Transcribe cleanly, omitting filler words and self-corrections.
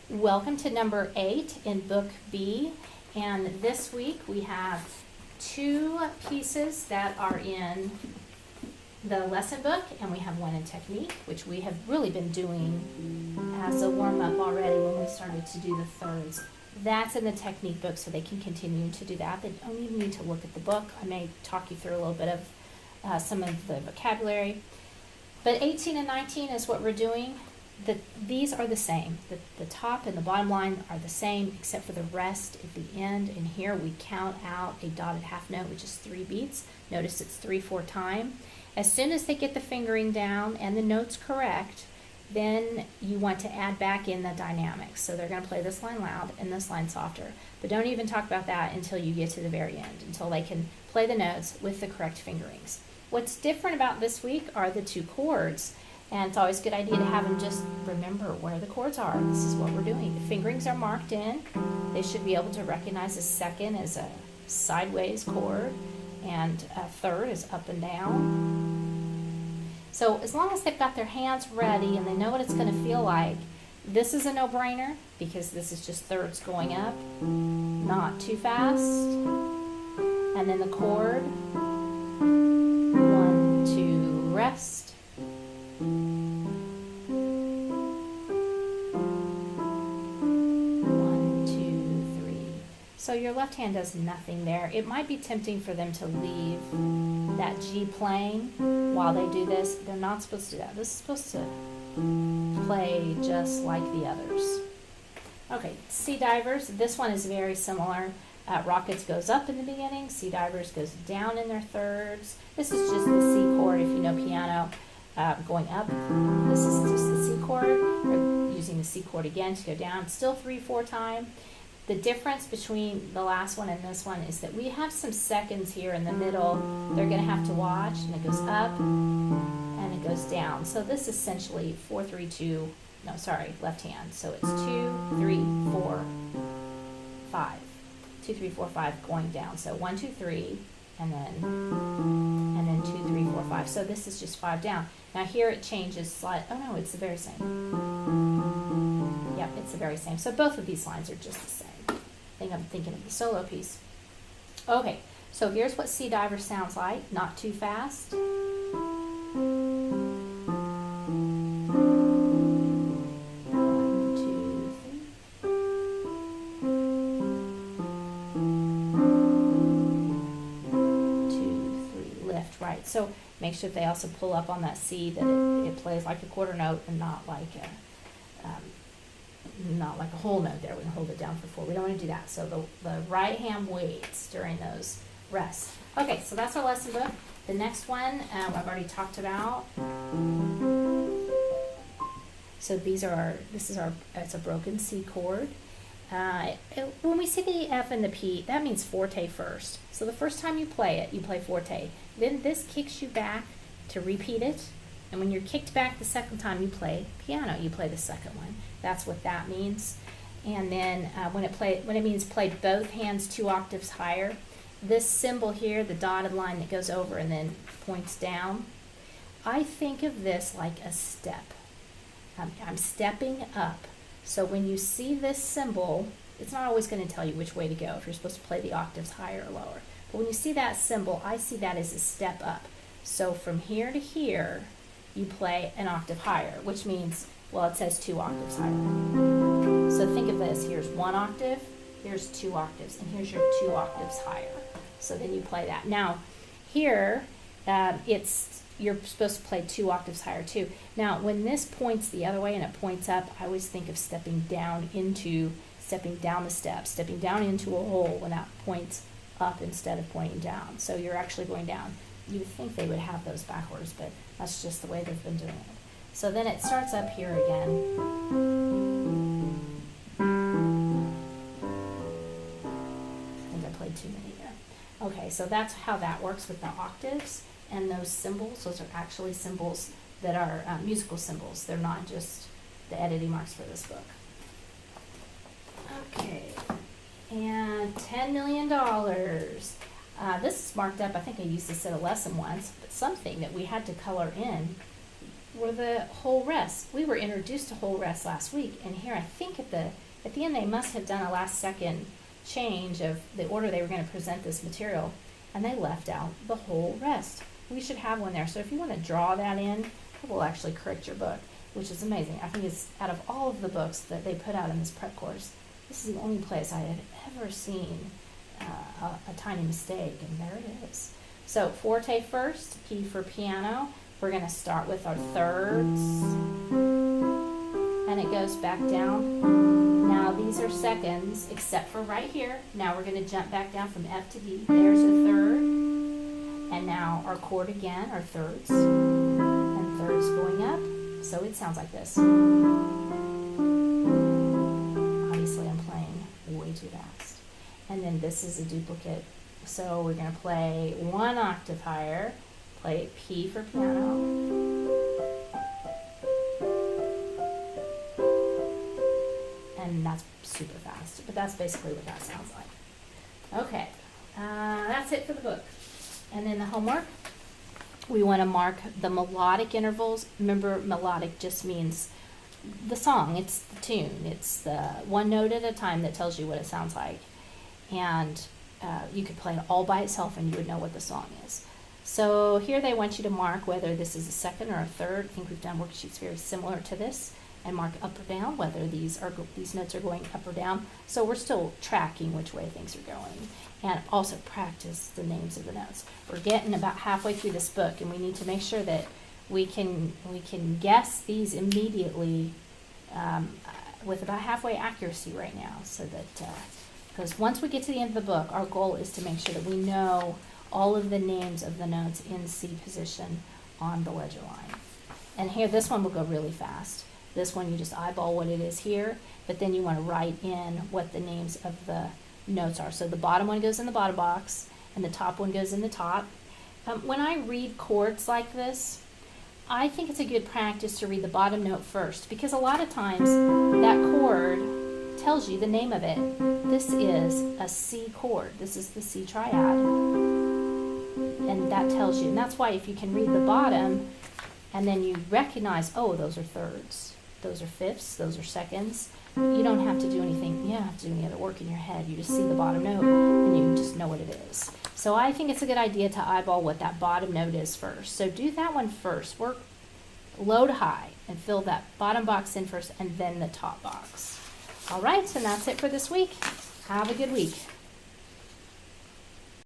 Welcome to number 8 in Book B, and this week we have 2 pieces that are in the lesson book, and we have 1 in technique, which we have really been doing as a warm-up already when we started to do the thirds. That's in the technique book, so they can continue to do that. They don't even need to look at the book. I may talk you through a little bit of some of the vocabulary. But 18 and 19 is what we're doing. These are the same. The top and the bottom line are the same, except for the rest at the end. And here we count out a dotted half note, which is 3 beats. Notice it's 3/4 time. As soon as they get the fingering down and the notes correct, then you want to add back in the dynamics. So they're going to play this line loud and this line softer. But don't even talk about that until you get to the very end, until they can play the notes with the correct fingerings. What's different about this week are the 2 chords. And it's always a good idea to have them just remember where the chords are. This is what we're doing. The fingerings are marked in. They should be able to recognize a second as a sideways chord, and a third is up and down. So as long as they've got their hands ready and they know what it's going to feel like, this is a no-brainer because this is just thirds going up, not too fast. And then the chord, 1, 2, rest. 1, 2, 3. So your left hand does nothing there. It might be tempting for them to leave that G playing while they do this. They're not supposed to do that. This is supposed to play just like the others. Okay, Seadivers. This one is very similar. Rockets goes up in the beginning. Seadivers goes down in their thirds. This is just the C chord if you know piano. Going up, this is just the C chord. We're using the C chord again to go down. Still 3/4 time. The difference between the last one and this one is that we have some seconds here in the middle. They're going to have to watch, and it goes up and it goes down. So this is essentially 4, 3, 2. No, sorry, left hand. So it's 2, 3, 4, 5. 2, 3, 4, 5 going down. So 1, 2, 3, and then 2, 3, 4, 5. So this is just 5 down. Now here it changes slightly. Oh no, it's the very same. Yep, it's the very same. So both of these lines are just the same. I think I'm thinking of the solo piece. Okay, so here's what Seadivers sounds like. Not too fast. 1, 2, 3. 2, 3. Lift, right. So make sure they also pull up on that C, that it plays like a quarter note and not like a whole note there. We can hold it down for 4. We don't want to do that. So the right hand waits during those rests. Okay, so that's our lesson book. The next one I've already talked about. So this is it's a broken C chord. When we see the F and the P, that means forte first. So the first time you play it, you play forte. Then this kicks you back to repeat it. And when you're kicked back the second time, you play piano. You play the second one. That's what that means. And then when it means play both hands 2 octaves higher, this symbol here, the dotted line that goes over and then points down, I think of this like a step. I'm stepping up. So when you see this symbol, it's not always going to tell you which way to go if you're supposed to play the octaves higher or lower. But when you see that symbol, I see that as a step up. So from here to here, you play an octave higher, which means, well, it says 2 octaves higher. So think of this. Here's 1 octave, here's 2 octaves, and here's your 2 octaves higher. So then you play that. Now, here, you're supposed to play 2 octaves higher too. Now, when this points the other way and it points up, I always think of stepping down the step, stepping down into a hole when that points up instead of pointing down. So you're actually going down. You would think they would have those backwards, but that's just the way they've been doing it. So then it starts up here again. I think I played too many there. Okay, so that's how that works with the octaves. And those symbols, those are actually symbols that are musical symbols. They're not just the editing marks for this book. Okay, and $10 million. This is marked up. I think I used this at a lesson once, but something that we had to color in were the whole rest. We were introduced to whole rest last week, and here I think at the end they must have done a last second change of the order they were going to present this material, and they left out the whole rest. We should have one there. So if you want to draw that in, it will actually correct your book, which is amazing. I think it's out of all of the books that they put out in this prep course, this is the only place I had ever seen a tiny mistake, and there it is. So forte first, P for piano. We're going to start with our thirds, and it goes back down. Now these are seconds, except for right here. Now we're going to jump back down from F to D. There's a third, and now our chord again, our thirds, and thirds going up. So it sounds like this. Obviously I'm playing way too fast. And then this is a duplicate. So we're going to play one octave higher, play P for piano, and that's super fast, but that's basically what that sounds like. Okay, that's it for the book. And then the homework, we want to mark the melodic intervals. Remember, melodic just means the song, it's the tune, it's the one note at a time that tells you what it sounds like. And you could play it all by itself and you would know what the song is. So here they want you to mark whether this is a second or a third. I think we've done worksheets very similar to this, and mark up or down whether these notes are going up or down. So we're still tracking which way things are going, and also practice the names of the notes. We're getting about halfway through this book, and we need to make sure that we can guess these immediately with about halfway accuracy right now, so that because once we get to the end of the book, our goal is to make sure that we know all of the names of the notes in C position on the ledger line. And here, this one will go really fast. This one, you just eyeball what it is here, but then you want to write in what the names of the notes are. So the bottom one goes in the bottom box, and the top one goes in the top. When I read chords like this, I think it's a good practice to read the bottom note first, because a lot of times that chord tells you the name of it. This is a C chord. This is the C triad. And that tells you. And that's why if you can read the bottom and then you recognize, oh, those are thirds, those are fifths, those are seconds, you don't have to do anything. You don't have to do any other work in your head. You just see the bottom note and you just know what it is. So I think it's a good idea to eyeball what that bottom note is first. So do that one first. Work low to high and fill that bottom box in first and then the top box. All right, and that's it for this week. Have a good week.